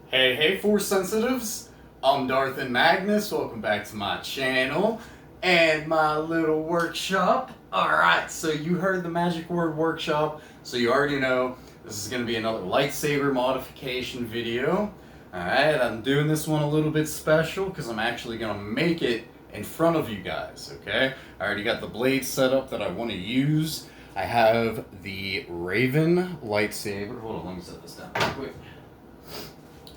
Hey, Force Sensitives! I'm Darth and Magnus. Welcome back to my channel and my little workshop. Alright, so you heard the magic word workshop, so you already know this is going to be another lightsaber modification video. Alright, I'm doing this one a little bit special because I'm actually going to make it in front of you guys, okay? I already got the blade set up that I want to use. I have the Raven lightsaber. Hold on, let me set this down real quick.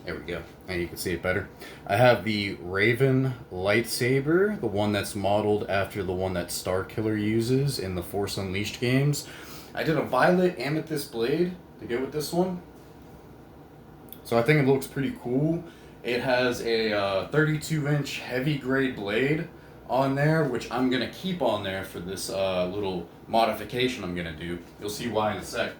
There we go, and you can see it better. I have the Raven lightsaber, the one that's modeled after the one that Starkiller uses in the Force Unleashed games. I did a violet amethyst blade to go with this one, so I think it looks pretty cool. It has a 32-inch heavy grade blade on there, which I'm going to keep on there for this little modification I'm going to do. You'll see why in a sec.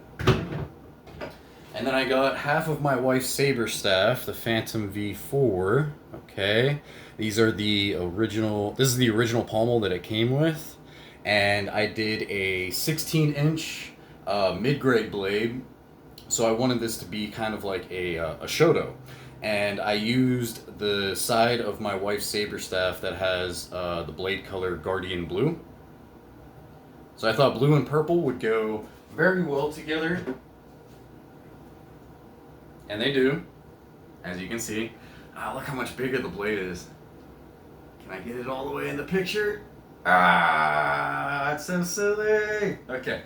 And then I got half of my wife's saber staff, the Phantom V4. Okay, these are the original. This is the original pommel that it came with, and I did a 16-inch mid-grade blade. So I wanted this to be kind of like a Shoto, and I used the side of my wife's saber staff that has the blade color Guardian Blue. So I thought blue and purple would go very well together. And they do, as you can see. Look how much bigger the blade is. Can I get it all the way in the picture? It's so silly. Okay.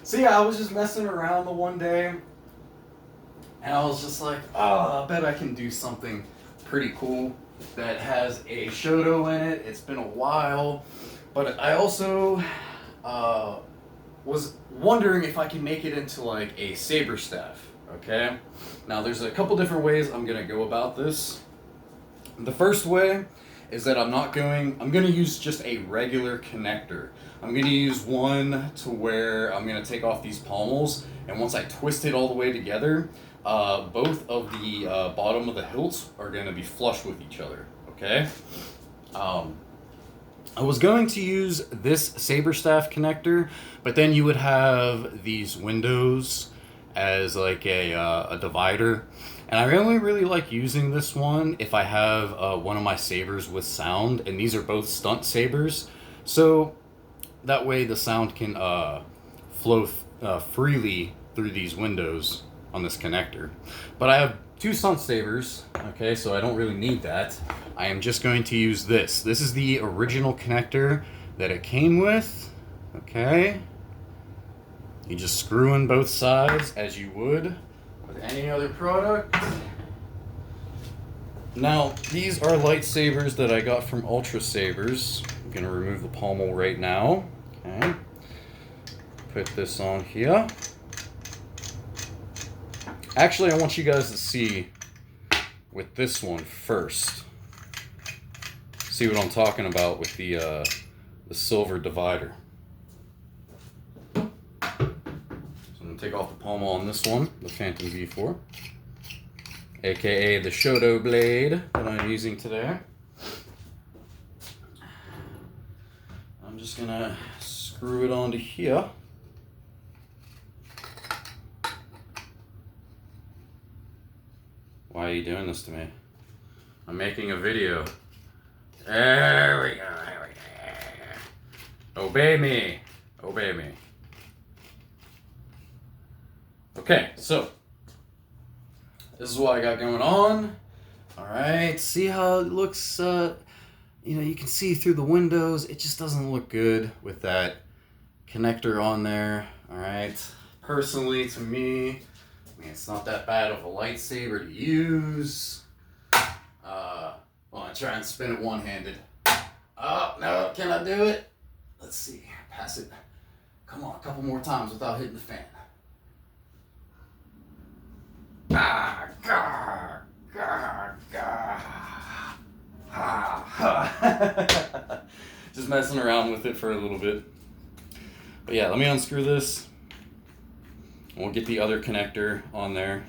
So yeah, I was just messing around the one day, and I was just like, I bet I can do something pretty cool that has a Shoto in it. It's been a while, but I also was wondering if I can make it into like a saber staff. Okay, now there's a couple different ways I'm gonna go about this. The first way is that I'm gonna use just a regular connector. I'm gonna use one to where I'm gonna take off these pommels, and once I twist it all the way together, both of the bottom of the hilts are gonna be flush with each other. Okay. I was going to use this saber staff connector, but then you would have these windows as like a divider, and I only really like using this one if I have one of my sabers with sound, and these are both stunt sabers, so that way the sound can flow freely through these windows on this connector. But I have two stunt sabers, okay, so I don't really need that. I am just going to use this. This is the original connector that it came with, okay? You just screw in both sides as you would with any other product. Now, these are lightsabers that I got from Ultra Sabers. I'm gonna remove the pommel right now, okay? Put this on here. Actually, I want you guys to see with this one first. See what I'm talking about with the silver divider. So I'm gonna take off the pommel on this one, the Phantom V4, aka the Shoto blade that I'm using today. I'm just gonna screw it onto here. Why are you doing this to me? I'm making a video. There we go. Obey me. Obey me. Okay, so this is what I got going on. Alright, see how it looks, you can see through the windows. It just doesn't look good with that connector on there. Alright, personally, to me, I mean, it's not that bad of a lightsaber to use. Well, I try and spin it one-handed. Oh, no, can I do it? Let's see, pass it. Come on, a couple more times without hitting the fan. Just messing around with it for a little bit. But yeah, let me unscrew this. We'll get the other connector on there.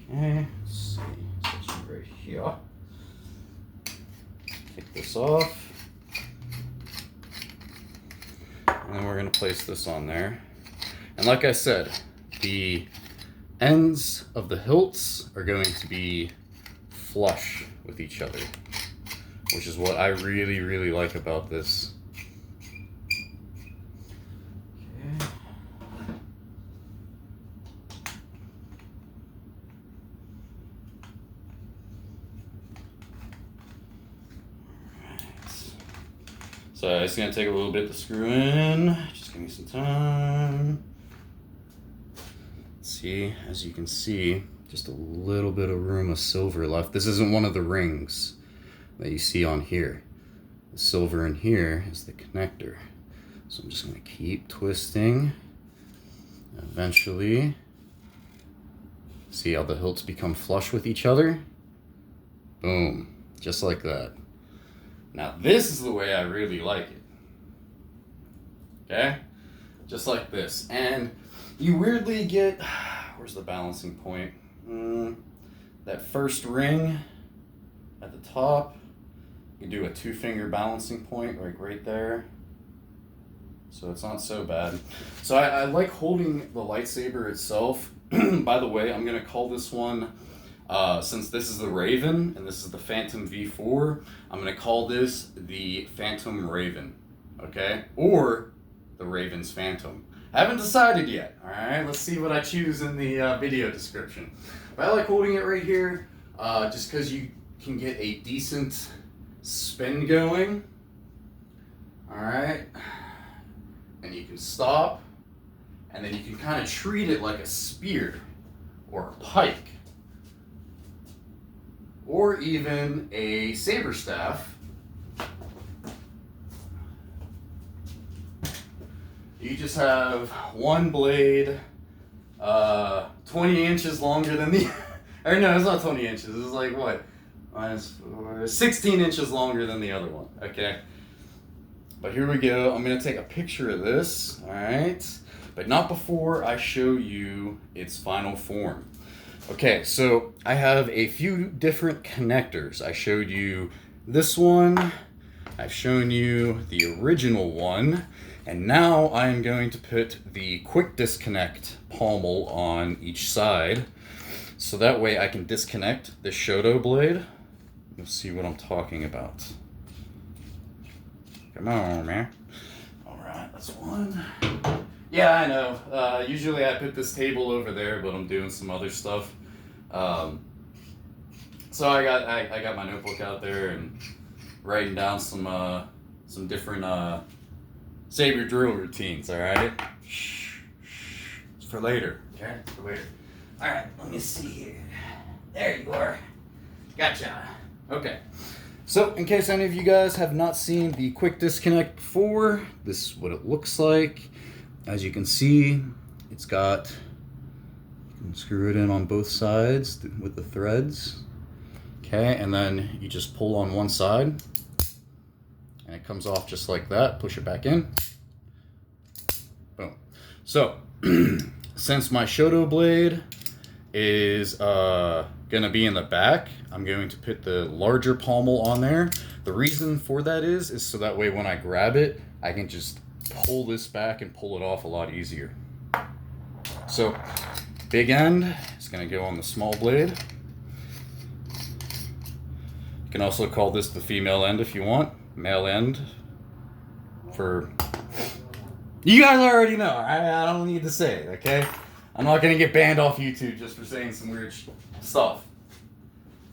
Okay, let's see. So it's right here. Take this off. And then we're going to place this on there. And like I said, the ends of the hilts are going to be flush with each other, which is what I really, really like about this. Okay. So it's going to take a little bit to screw in. Just give me some time. See, as you can see, just a little bit of room of silver left. This isn't one of the rings that you see on here. The silver in here is the connector. So I'm just going to keep twisting. Eventually, see how the hilts become flush with each other? Boom, just like that. Now this is the way I really like it. Okay? Just like this. And you weirdly get, where's the balancing point? That first ring at the top, you do a 2-finger balancing point like right there. So it's not so bad. So I like holding the lightsaber itself. By the way, I'm gonna call this one, since this is the Raven and this is the Phantom V4, I'm going to call this the Phantom Raven, okay? Or the Raven's Phantom. I haven't decided yet, all right? Let's see what I choose in the video description. But I like holding it right here just because you can get a decent spin going, all right? And you can stop, and then you can kind of treat it like a spear or a pike, or even a saber staff. You just have one blade 20 inches longer than the, or no, it's not 20 inches, it's like what? 16 inches longer than the other one, okay? But here we go, I'm gonna take a picture of this, all right? But not before I show you its final form. Okay, so I have a few different connectors. I showed you this one, I've shown you the original one, and now I am going to put the quick disconnect pommel on each side, so that way I can disconnect the Shoto blade. You'll see what I'm talking about. Come on, man. All right, that's one. Yeah, I know. Usually I put this table over there, but I'm doing some other stuff. So I got my notebook out there and writing down some different saber drill routines. All right, it's for later. Okay, for later. All right, let me see here. There you are. Gotcha. Okay. So, in case any of you guys have not seen the quick disconnect before, this is what it looks like. As you can see, it's got, you can screw it in on both sides with the threads. Okay, and then you just pull on one side, and it comes off just like that. Push it back in. Boom. So, since my Shoto blade is gonna be in the back, I'm going to put the larger pommel on there. The reason for that is so that way when I grab it, I can just pull this back and pull it off a lot easier. So, big end is gonna go on the small blade. You can also call this the female end if you want. Male end for, you guys already know, I don't need to say it, okay? I'm not gonna get banned off YouTube just for saying some weird stuff.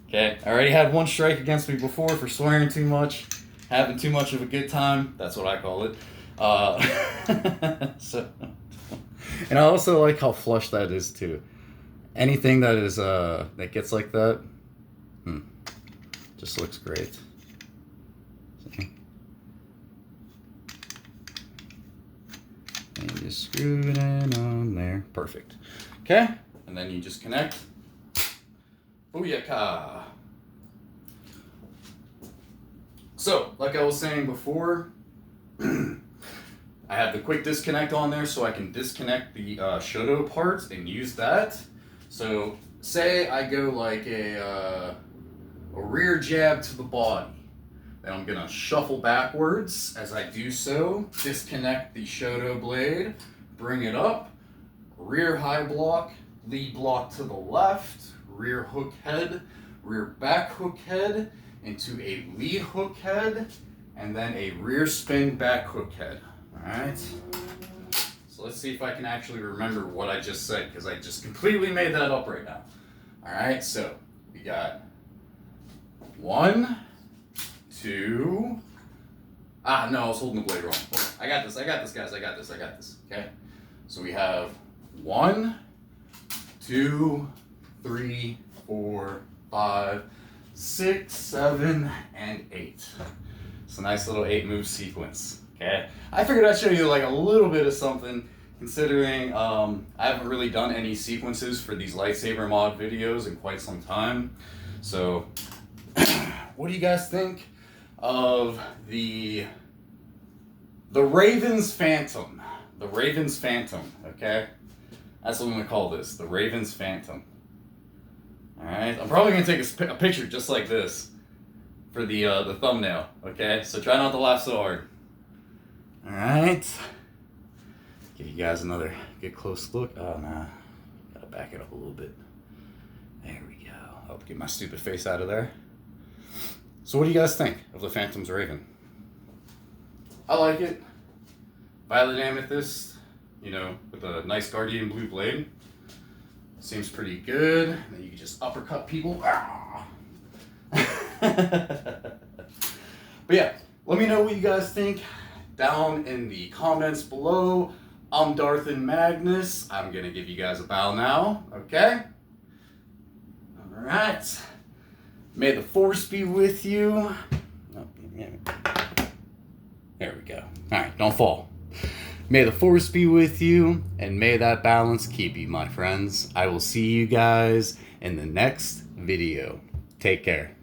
Okay, I already had one strike against me before for swearing too much, having too much of a good time. That's what I call it. So, and I also like how flush that is too. Anything that is that gets like that, just looks great. See? And just screw it in on there. Perfect. Okay, and then you just connect. Booyaka! So, like I was saying before, I have the quick disconnect on there so I can disconnect the Shoto parts and use that. So, say I go like a rear jab to the body. Then I'm going to shuffle backwards as I do so, disconnect the Shoto blade, bring it up, rear high block, lead block to the left, rear hook head, rear back hook head, into a lead hook head, and then a rear spin back hook head. Alright? So let's see if I can actually remember what I just said, because I just completely made that up right now. Alright, so we got 1, 2. No, I was holding the blade wrong. I got this, guys. I got this. Okay? So we have 1, 2, 3, 4, 5, 6, 7, and 8. It's a nice little 8-move sequence. Okay? I figured I'd show you like a little bit of something, considering I haven't really done any sequences for these lightsaber mod videos in quite some time. So, what do you guys think of the Raven's Phantom? The Raven's Phantom, okay? That's what I'm gonna call this, the Raven's Phantom. Alright, I'm probably gonna take a picture just like this for the thumbnail, okay? So try not to laugh so hard. Alright. Give you guys another good close look. Oh, nah. Gotta back it up a little bit. There we go. I'll get my stupid face out of there. So what do you guys think of the Phantom's Raven? I like it. Violet amethyst, you know, with a nice guardian blue blade. Seems pretty good. And then you can just uppercut people. But yeah, let me know what you guys think down in the comments below. I'm Darth and Magnus. I'm gonna give you guys a bow now, okay? Alright. May the force be with you. There we go. Alright, don't fall. May the force be with you, and may that balance keep you, my friends. I will see you guys in the next video. Take care.